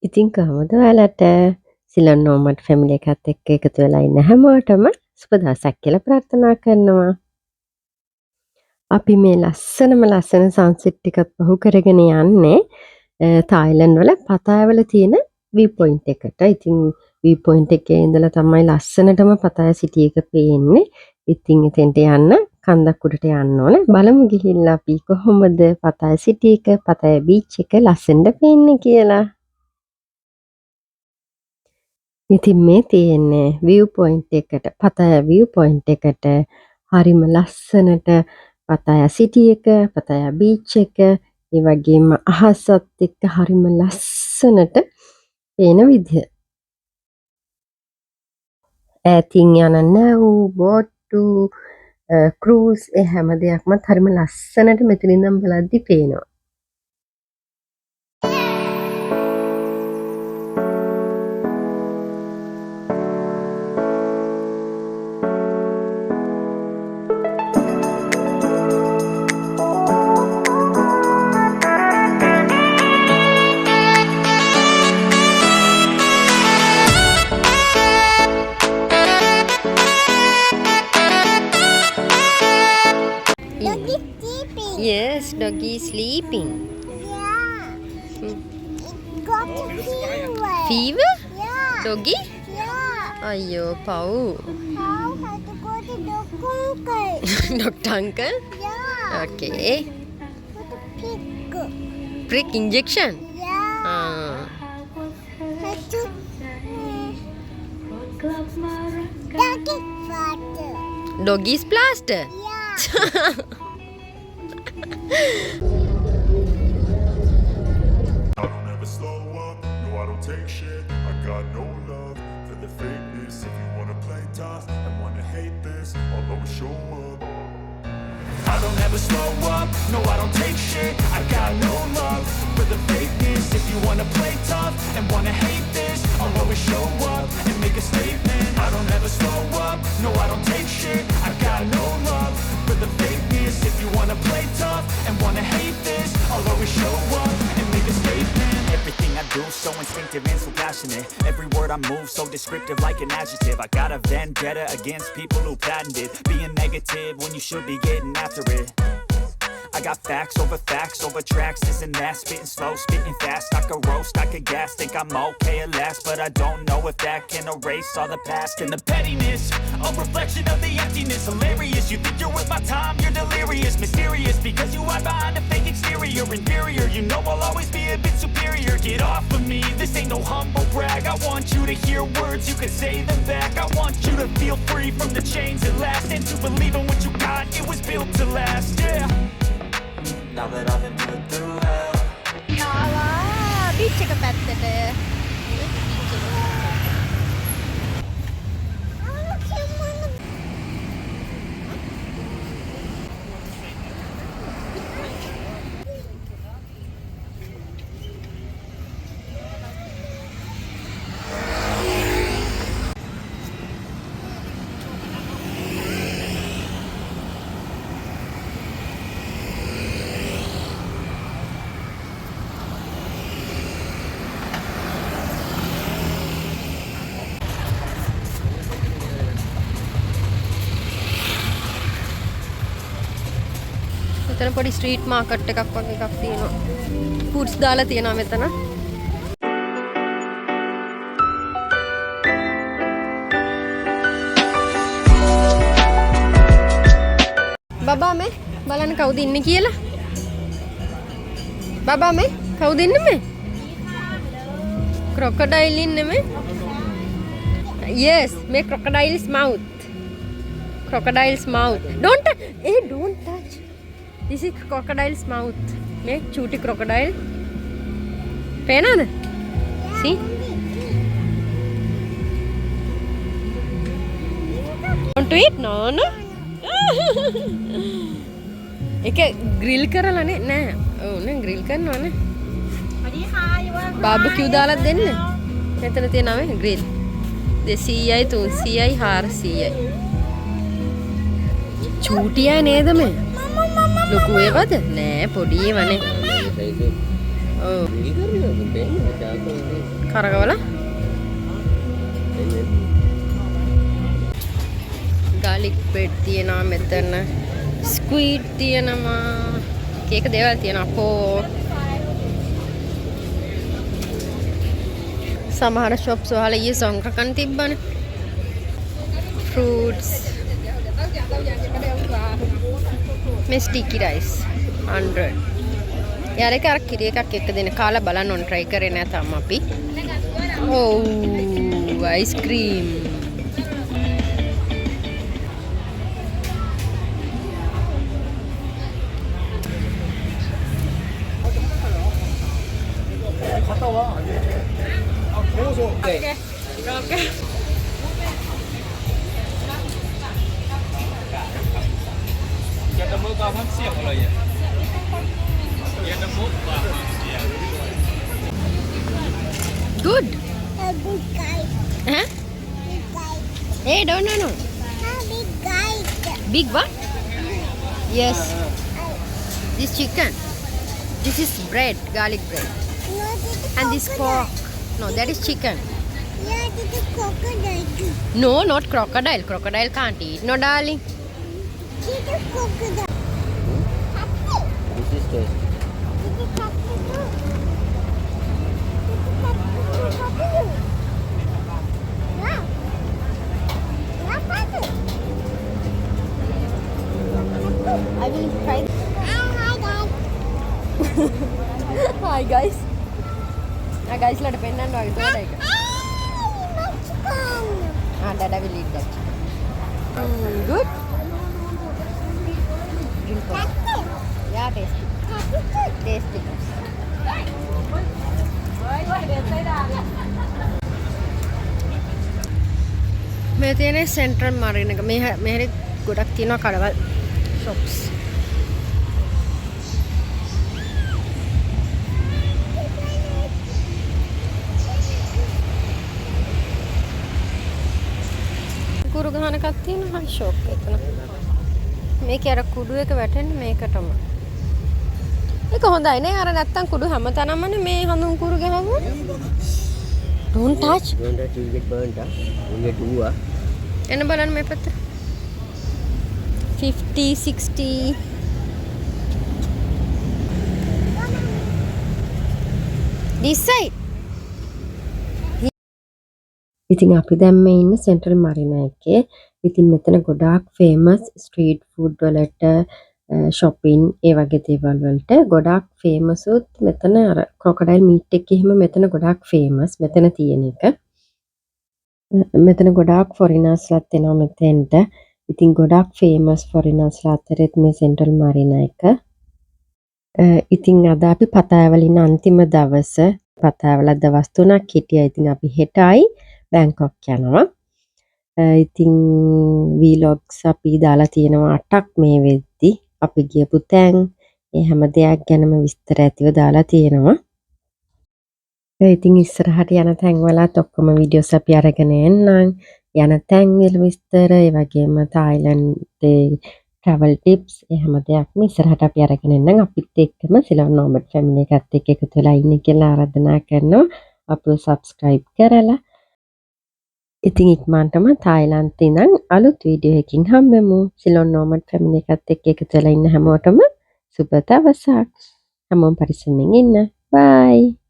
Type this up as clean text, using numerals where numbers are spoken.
ඉතින් කොහොමද ඔයාලට සිලන් නෝමඩ් ෆැමිලි එකත් එක්ක එකතු වෙලා ඉන්න හැමෝටම සුබ දවසක් කියලා ප්‍රාර්ථනා කරනවා. අපි මේ ලස්සන සන්සෙට් එකත් පහු කරගෙන යන්නේ තායිලන්ඩ් වල පතාය වල තියෙන වී පොයින්ට් එකට. ඉතින් වී පොයින්ට් එකේ ඉඳලා තමයි ලස්සනටම පතාය සිටි එක පේන්නේ. ඉතින් එතෙන්ට යන්න කන්දක් උඩට යන්න ඕනේ. බලමු ගිහිල්ලා අපි කොහොමද පතාය සිටි එක, පතාය බීච් එක ලස්සනට පේන්නේ කියලා. ඉතින් මේ තියෙන්නේ view point එකට පතාය view point එකට හරිම ලස්සනට පතාය සිටි එක පතාය බීච් එක ඒ වගේම අහසත් එක්ක හරිම ලස්සනට පේන විදිය. ඈතින් යන නැව් බෝට්ටු ක්‍රූස් ඒ හැම දෙයක්ම හරිම ලස්සනට මෙතන ඉඳන් බලද්දි පේනවා. Yes, doggy is sleeping. Yeah. It got a fever. Fever? Yeah. Doggy? Yeah. Ayyo, Pau. How had to go to doctor uncle? Doctor uncle? Yeah. Okay. Put a pig. Prick injection? Yeah. Had to. Doggy water. Doggy's plaster? Yeah. I don't ever slow up, no I don't take shit. I got no love for the fakeness. If you wanna play tough and wanna hate this, I'll always show up. I don't ever slow up, no I don't take shit. I got no love for the fakeness. If you wanna play tough and wanna hate this, I'll always show up and make a statement. I don't ever slow up, no I don't take shit. I got no love for the fakeness. If you wanna play tough and wanna hate this, I'll always show up and make a statement. Everything I do so instinctive and so passionate. Every word I move so descriptive like an adjective. I got a vendetta against people who patented being negative when you should be getting after it. I got facts over tracks, this and that. Spitting slow, spitting fast. I could roast, I could gas. Think I'm okay at last, but I don't know if that can erase all the past. And the pettiness, a reflection of the emptiness. Hilarious, you think you're worth my time, you're delirious. Mysterious, because you hide behind a fake exterior. Inferior, you know I'll always be a bit superior. Get off of me, this ain't no humble brag. I want you to hear words, you can say them back. I want you to feel free from the chains at last, and to believe in what you got, it was built to last, yeah. Now that I've been put through hell. ආවා beach එක පැත්තට. මෙතන පොඩි street market එකක් වගේ එකක් තියෙනවා. Foods දාලා තියෙනවා මෙතන. බබා මේ බලන්න කවුද ඉන්නේ කියලා. බබා මේ කවුද ඉන්නේ මේ? crocodile ඉන්නේ මේ. Yes, මේ crocodile's mouth. Crocodile's mouth. Don't touch. This is crocodile's mouth. Make cutie crocodile. Penada? See? Want to eat? No. ඒක ග්‍රිල් කරලානේ නෑ. ඔව් නේ ග්‍රිල් කරනවානේ. බාබකියු දාලා දෙන්න. මෙතන තියෙනවා මේ ග්‍රිල්. 200යි 300යි 400යි. චූටියා නේද මේ? ලොකු ඒවද? නෑ පොඩි ඒවනේ. ඔව්. කරකවලා garlic bread තියෙනවා මෙතන. squid තියෙනවා. කේක දේවල් තියෙනවා. අපෝ සමහර shops වල ඊයේ සංකකන් තිබ්බනේ. fruits. මේ sticky rice 100. යාර එක අර කිරි එකක් එක දෙන කාලා බලන්න ඕන try කරේ නැතම් අපි. ඔව් ice cream. Good. A big guy. Huh? Big guy. Hey, don't know. A big guy. Big what? Yes. This chicken. This is bread, garlic bread. No, this is And this crocodile. pork. No, that is chicken. Yeah, this is crocodile too. No, not crocodile. Crocodile can't eat. No, darling. This is crocodile. Happy. This is tasty. This is happy too. This is happy too. Wow. Wow, happy. I will try. Hi, guys. Hi, guys. Guys, let me know. Hey, Mexican. Dada will eat that. Good. Drink first. Happy. Yeah, tasty. Happy too. Tasty. මේ තියෙන central මරීන එක. මෙහෙරි ගොඩක් තියෙනවා කඩවල් shops. කුරු ගහන එකක් තියෙනවා හයි shop එතන. මේකේ අර කුඩු එක වැටෙන්නේ මේකටම. ඒක හොඳයි නේ අර නැත්තම් කුඩු හැමතැනමනේ මේ හඳුන් කුරු ගහගමු. Don't touch. Don't touch, you get burnt. You get ooh. එන්න බලන්න මේ පැත්ත. 50 60 this side. ඉතින් අපි දැන් මේ ඉන්න සෙන්ට්‍රල් මරීනා එකේ. ඉතින් මෙතන ගොඩාක් ෆේමස් ස්ට්‍රීට් ෆුඩ් වලට shopping ඒ වගේ දේවල් වලට ගොඩාක් ෆේමස් උත් මෙතන අර crocodile meat එක එහෙම මෙතන ගොඩාක් ෆේමස් මෙතන තියෙන එක. මෙතන ගොඩාක් foreigners-ලාත් එනවා මෙතෙන්ට. ඉතින් ගොඩාක් ෆේමස් foreigners-ලා අතරෙත් මේ සෙන්ට්‍රල් මරීනා එක. ඉතින් අද අපි පතායවල ඉන්න අන්තිම දවස. පතායවල දවස් 3ක් හිටියා. ඉතින් අපි හෙටයි බැංකොක් යනවා. ඉතින් vlogs අපි දාලා තියෙනවා 8ක් මේ වෙද්දි. අපි ගියපු තැන් ඒ හැම දෙයක් ගැනම විස්තර ඇතිව දාලා තියෙනවා. ඉතින් ඉස්සරහට යන තැන් වලත් ඔක්කොම වීඩියෝස් අපි අරගෙන එන්නම්. යන තැන් වල විස්තර ඒ වගේම තායිලන්තේ travel tips ඒ හැම දෙයක්ම ඉස්සරහට අපි අරගෙන එන්නම්. අපිත් එක්කම සිලොන් නෝමඩ් ෆැමිලි එකත් එක්ක එකතු වෙලා ඉන්න කියලා ආරාධනා කරනවා. අපිව subscribe කරලා. ඉතින් ඉක්මනටම තායිලන්තේ ඉඳන් අලුත් වීඩියෝ එකකින් හම්බෙමු. සිලොන් නෝමඩ් ෆැමිලි එකත් එක්ක එකතු වෙලා ඉන්න හැමෝටම සුබ දවසක්. හැමෝම පරිස්සමෙන් ඉන්න. bye.